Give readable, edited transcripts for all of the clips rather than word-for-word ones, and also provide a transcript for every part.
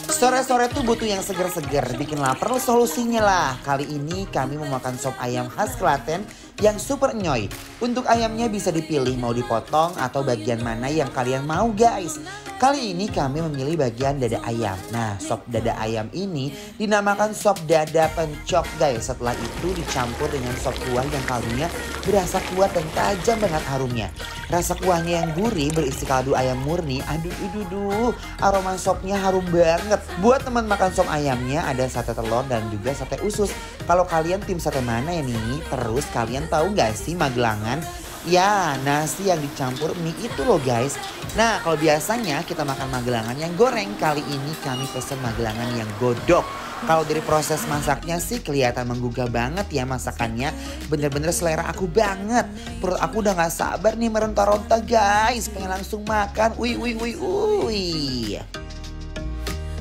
Sore-sore tuh butuh yang seger-seger, bikin lapar solusinya lah. Kali ini kami mau makan sop ayam khas Klaten yang super enyoy. Untuk ayamnya bisa dipilih mau dipotong atau bagian mana yang kalian mau guys. Kali ini kami memilih bagian dada ayam. Nah, sop dada ayam ini dinamakan sop dada pencok guys. Setelah itu dicampur dengan sop kuah yang kaldunya berasa kuat dan tajam banget harumnya. Rasa kuahnya yang gurih berisi kaldu ayam murni. Aduh, aroma sopnya harum banget. Buat teman makan sop ayamnya ada sate telur dan juga sate usus. Kalau kalian tim sate mana ya nih? Terus kalian tahu gak sih Magelangan? Ya, nasi yang dicampur mie itu loh guys. Nah, kalau biasanya kita makan Magelangan yang goreng, kali ini kami pesen Magelangan yang godok. Kalau dari proses masaknya sih kelihatan menggugah banget ya masakannya. Bener-bener selera aku banget. Perut aku udah gak sabar nih meronta-ronta guys. Pengen langsung makan. Wih.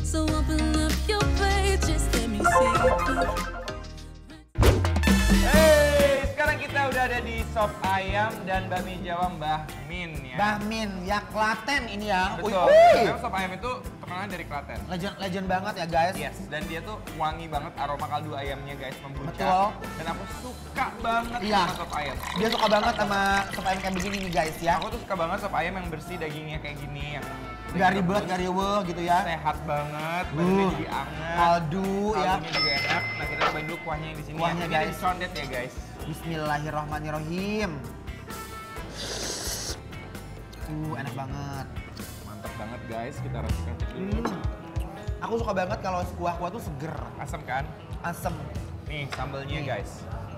So open up your plate, just let me see. Sekarang kita udah ada di sop ayam dan bakmi Jawa Mbah Min ya. Mbah Min, ya Klaten ini ya. Betul. Memang sop ayam itu terkenal dari Klaten. Legend banget ya guys. Yes, dan dia tuh wangi banget, aroma kaldu ayamnya guys membuncah. Betul. Dan aku suka banget Iya. sama sop ayam. Dia suka banget sama sop ayam kayak begini nih guys ya. Aku tuh suka banget sop ayam yang bersih, dagingnya kayak gini, yang Gak ribet, gak riweh gitu ya. sehat banget, badannya jadi anget. Kaldu ya. Kaldunya juga enak. Nah, kita cobain dulu kuahnya yang di sini. Kuahnya, Ini guys. ada condet ya guys. Bismillahirrahmanirrahim. Enak banget. Mantap banget guys, kita rasakan dulu. Aku suka banget kalau kuah-kuah tuh seger, Asam kan? asem. Nih sambelnya Nih. guys.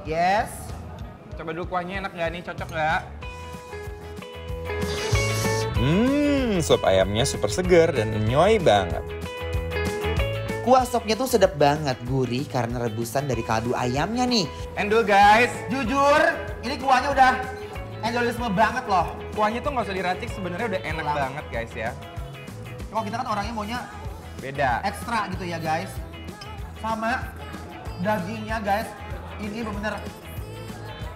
Yes. Coba dulu kuahnya enak nggak nih, cocok nggak? Sop ayamnya super segar dan enyoy banget. Kuah sopnya tuh sedap banget, gurih karena rebusan dari kaldu ayamnya nih. Endul guys, Jujur, ini kuahnya udah endolisme banget loh. kuahnya tuh nggak usah diracik, sebenarnya udah enak Enak. banget guys ya. Kalau kita kan orangnya maunya Beda. ekstra gitu ya guys. Sama dagingnya guys, ini bener-bener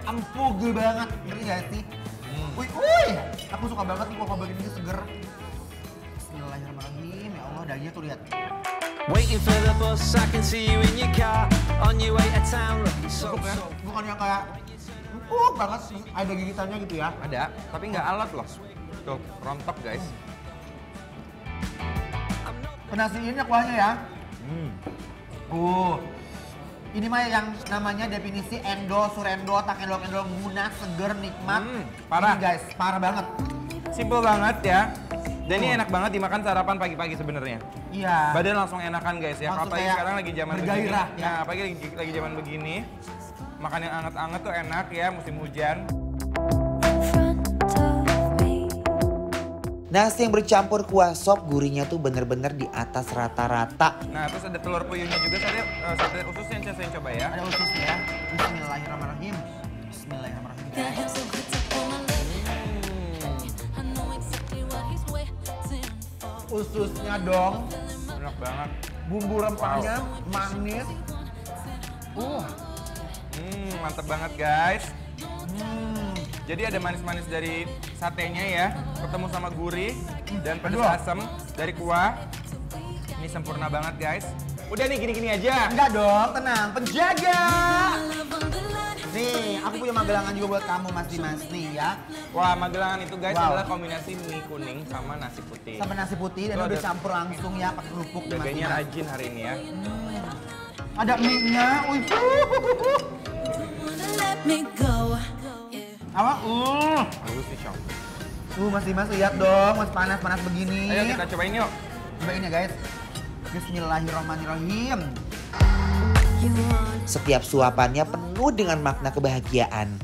empuk banget, ngerti gak sih? Wih, aku suka banget nih kuah begini seger. Bismillahirrahmanirrahim, ya Allah dagingnya tuh lihat. Waiting for the bus, I can see you in your car on your way to town looking so Empuk ya, so. bukan yang kayak empuk banget sih, ada gigitannya gitu ya. Ada, tapi nggak alot loh. Tuh, rontok guys. Penasiinnya kuahnya ya. Ini mah yang namanya definisi endo, surendo, tak endol-endol, guna, seger, nikmat. Parah. Ini guys, parah banget. Simple banget ya. Dan ini enak banget dimakan sarapan pagi-pagi sebenarnya. Iya. Badan langsung enakan guys ya. Langsung Apalagi kayak sekarang lagi zaman begini. bergairah, ya. Nah, apalagi lagi zaman begini. Makan yang anget-anget tuh enak ya musim hujan. Nasi yang bercampur kuah sop gurihnya tuh bener-bener di atas rata-rata. Nah, terus ada telur puyuhnya juga, sate usus yang saya coba ya. Ada ususnya ya. Bismillahirrahmanirrahim. Bismillahirrahmanirrahim. Got him so hooked up on my love. I know exactly what he's waiting for. Ususnya dong. Enak banget. Bumbu rempahnya manis. Mantep banget guys. Jadi ada manis-manis dari satenya ya, ketemu sama gurih dan pedas asam dari kuah. Ini sempurna banget guys. Udah nih gini-gini aja. Enggak dong, tenang. Penjaga. Nih, aku punya Magelangan juga buat kamu Mas Dimas nih ya. Wah, Magelangan itu guys Wow. adalah kombinasi mie kuning sama nasi putih. Sama nasi putih dan Tuh udah ada- campur langsung ya pakai kerupuk nih Mas Jaganya Dimas. rajin hari ini ya. Ada mie-nya. Wih. Let me go. Yeah. Apa? Bagus sih, Syong. Mas Dimas lihat dong, Mas panas-panas begini. Ayo kita cobain yuk. Cobain ya guys. Bismillahirrahmanirrahim. You want Setiap suapannya penuh dengan makna kebahagiaan.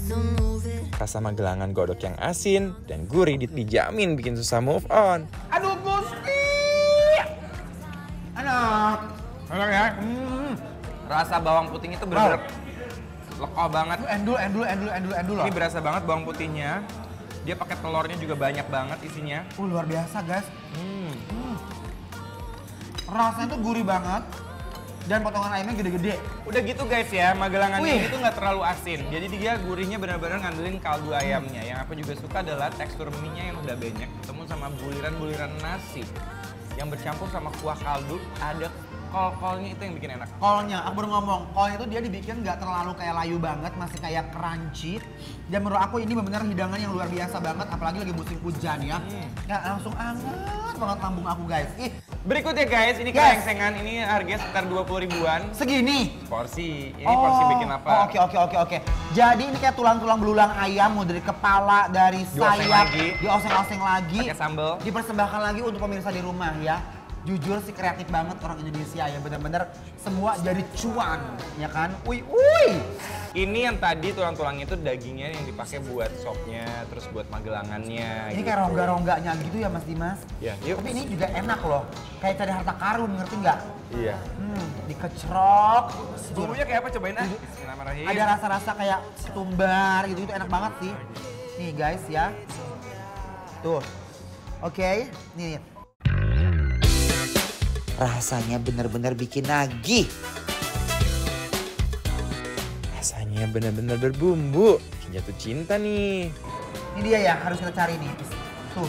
to move it. Rasa Magelangan godok yang asin dan gurih dijamin bikin susah move on. Aduh Gusti. Enak. Enak ya? Rasa bawang putihnya itu bener-bener lekoh banget. Endul loh. Ini berasa banget bawang putihnya. Dia pakai telurnya juga banyak banget isinya. Luar biasa guys. Rasanya tuh gurih banget. Dan potongan ayamnya gede-gede. Udah gitu guys ya, Magelangan Wih. ini tuh nggak terlalu asin. Jadi dia gurihnya benar-benar ngandelin kaldu ayamnya. Yang aku juga suka adalah tekstur mie-nya yang udah banyak ketemu sama buliran-buliran nasi yang bercampur sama kuah kaldu, ada kol-kolnya itu yang bikin enak. Kolnya, aku baru ngomong, kolnya itu dia dibikin nggak terlalu kayak layu banget, masih kayak crunchy. Dan menurut aku ini benar-benar hidangan yang luar biasa banget, apalagi lagi musim hujan ya. Ya langsung anget banget lambung aku guys. Ih, Berikutnya guys, ini Yes. kelengsengan, ini harganya sekitar 20 ribuan. segini. Porsi, ini porsi bikin apa? Oke. Jadi ini kayak tulang-tulang belulang ayam, mau dari kepala, dari Dioseng sayap, lagi. dioseng-oseng lagi. Pakai sambal. Dipersembahkan lagi untuk pemirsa di rumah ya. Jujur sih kreatif banget orang Indonesia ya, bener-bener semua jadi cuan, ya kan? Uy. Ini yang tadi tulang-tulangnya itu dagingnya yang dipakai buat sopnya, terus buat magelangannya. Ini gitu. kayak rongga-rongganya gitu ya Mas Dimas? Ya, yuk. Tapi ini juga enak loh, kayak cari harta karun, ngerti nggak? Iya. Dikecrok. Bumbunya kayak apa? Cobain ah. Bismillahirrahmanirrahim. Ada rasa-rasa kayak ketumbar gitu, itu enak banget sih. Nih guys ya. Tuh. Oke, nih. Rasanya bener-bener bikin nagih. Rasanya benar-benar berbumbu. Jatuh cinta nih. Ini dia ya, harus kita cari nih. Tuh,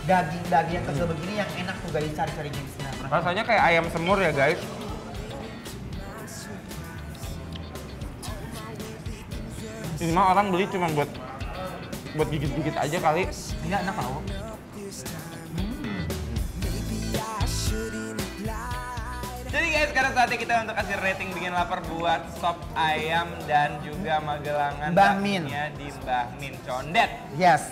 daging-daging yang kecil begini yang enak tuh guys, cari-cari di sini. Rasanya kayak ayam semur ya guys. Ini mah orang beli cuma buat gigit-gigit aja kali. Iya, enak tau. Jadi guys, sekarang saatnya kita untuk kasih rating bikin lapar buat sop ayam dan juga magelangan Mbah Min. dagingnya di Mbah Min Condet. Yes,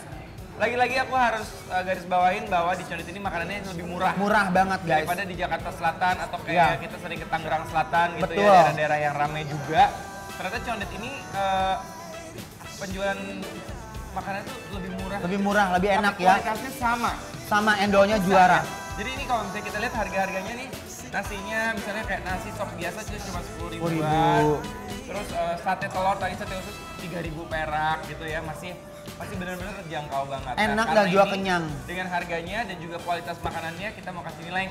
Lagi-lagi aku harus garis bawain bahwa di Condet ini makanannya lebih murah. murah banget guys. Daripada di Jakarta Selatan atau kayak Iya. kita sering ke Tangerang Selatan gitu Betul. ya, daerah-daerah yang ramai juga. Ternyata Condet ini penjualan makanan itu lebih murah. Lebih murah, lebih Tapi enak ya. kualitasnya sama. Sama endolnya juara. Jadi ini kalau misalnya kita lihat harga-harganya nih, nasinya misalnya kayak nasi sop biasa itu cuma 10 10.000. ribuan. Terus sate telur tadi sate usus 3.000 perak gitu ya, masih benar-benar terjangkau banget. Enak karena dan juga ini kenyang. Dengan harganya dan juga kualitas makanannya kita mau kasih nilai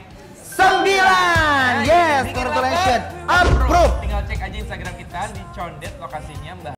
9! Yes, Bikin congratulations. lapar, Approve. Tinggal cek aja Instagram kita di Condet, lokasinya Mbah